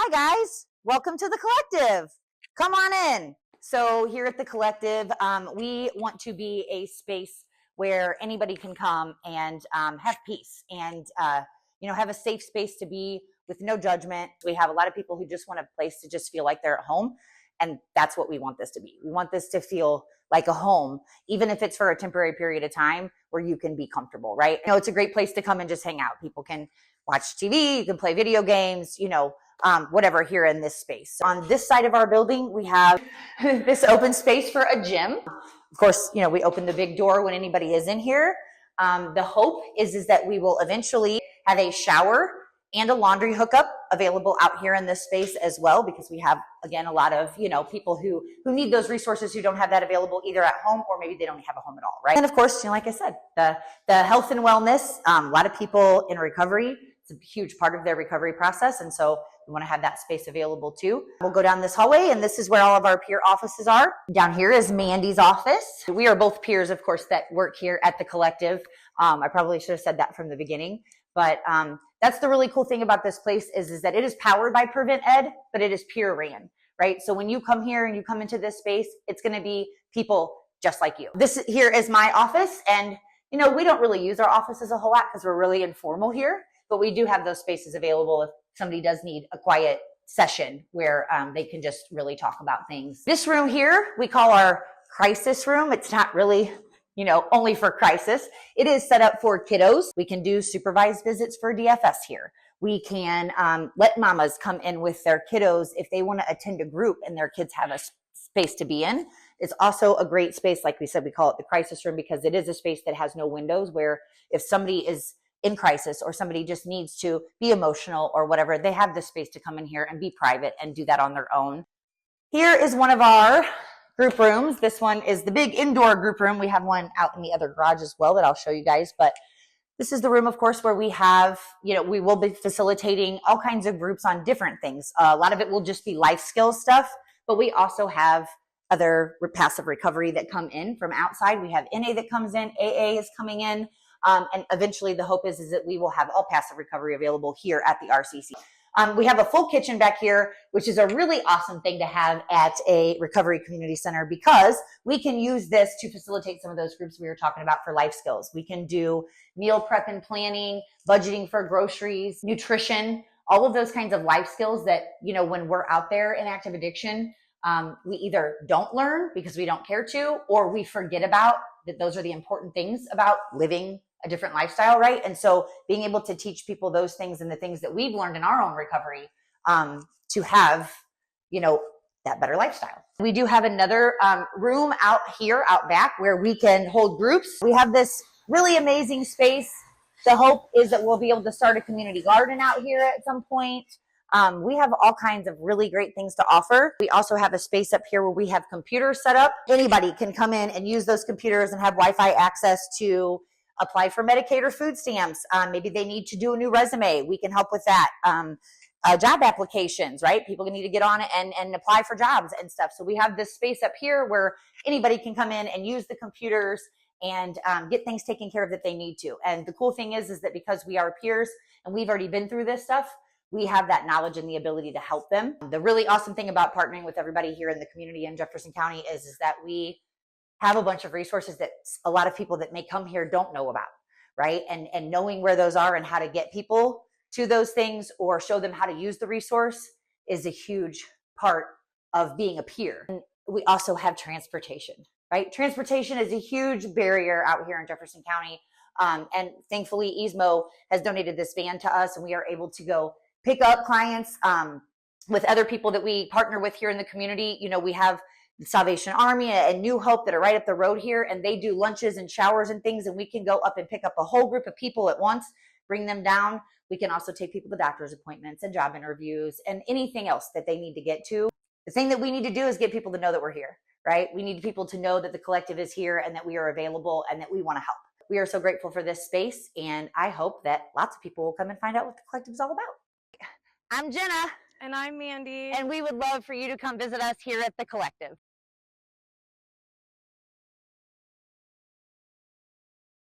Hi guys, welcome to the Collective. Come on in. So here at the Collective, we want to be a space where anybody can come and have peace and have a safe space to be with no judgment. We have a lot of people who just want a place to just feel like they're at home, and that's what we want this to be. We want this to feel like a home, even if it's for a temporary period of time where you can be comfortable, right? It's a great place to come and just hang out. People can watch TV, you can play video games, whatever here in this space. On this side of our building, we have this open space for a gym. Of course, we open the big door when anybody is in here. The hope is that we will eventually have a shower and a laundry hookup available out here in this space as well, because we have, again, a lot of, people who need those resources who don't have that available either at home or maybe they don't have a home at all, right? And of course, like I said, the health and wellness, a lot of people in recovery, it's a huge part of their recovery process. And so we want to have that space available too. We'll go down this hallway, and this is where all of our peer offices are. Down here is Mandy's office. We are both peers, of course, that work here at the Collective. I probably should have said that from the beginning, but that's the really cool thing about this place is that it is powered by Prevent+Ed, but it is peer ran, right? So when you come here and you come into this space, it's going to be people just like you. This here is my office, and we don't really use our office as a whole lot because we're really informal here, but we do have those spaces available if somebody does need a quiet session where they can just really talk about things. This room here, we call our crisis room. It's not really only for crisis. It is set up for kiddos. We can do supervised visits for DFS here. We can let mamas come in with their kiddos if they want to attend a group and their kids have a space to be in. It's also a great space, like we said, we call it the crisis room because it is a space that has no windows, where if somebody is in crisis or somebody just needs to be emotional or whatever, they have the space to come in here and be private and do that on their own. Here is one of our group rooms. This one is the big indoor group room. We have one out in the other garage as well that I'll show you guys, but this is the room, of course, where we have, we will be facilitating all kinds of groups on different things. A lot of it will just be life skills stuff, but we also have other passive recovery that come in from outside. We have NA that comes in, AA is coming in, and eventually the hope is that we will have all passive recovery available here at the RCC. We have a full kitchen back here, which is a really awesome thing to have at a recovery community center because we can use this to facilitate some of those groups we were talking about for life skills. We can do meal prep and planning, budgeting for groceries, nutrition, all of those kinds of life skills that, when we're out there in active addiction, we either don't learn because we don't care to, or we forget about that those are the important things about living a different lifestyle, right? And so being able to teach people those things and the things that we've learned in our own recovery to have, that better lifestyle. We do have another room out here, out back, where we can hold groups. We have this really amazing space. The hope is that we'll be able to start a community garden out here at some point. We have all kinds of really great things to offer. We also have a space up here where we have computers set up. Anybody can come in and use those computers and have Wi-Fi access to apply for Medicaid or food stamps. Maybe they need to do a new resume. We can help with that. Job applications, right? People need to get on it and apply for jobs and stuff. So we have this space up here where anybody can come in and use the computers and get things taken care of that they need to. And the cool thing is that because we are peers and we've already been through this stuff, we have that knowledge and the ability to help them. The really awesome thing about partnering with everybody here in the community in Jefferson County is that we have a bunch of resources that a lot of people that may come here don't know about, right? And knowing where those are and how to get people to those things or show them how to use the resource is a huge part of being a peer. And we also have transportation, right? Transportation is a huge barrier out here in Jefferson County. And thankfully, Ismo has donated this van to us, and we are able to go pick up clients with other people that we partner with here in the community. We have the Salvation Army and New Hope that are right up the road here, and they do lunches and showers and things, and we can go up and pick up a whole group of people at once, bring them down. We can also take people to doctor's appointments and job interviews and anything else that they need to get to. The thing that we need to do is get people to know that we're here, right? We need people to know that the Collective is here and that we are available and that we want to help. We are so grateful for this space, and I hope that lots of people will come and find out what the Collective is all about. I'm Jenna. And I'm Mandy. And we would love for you to come visit us here at the Collective.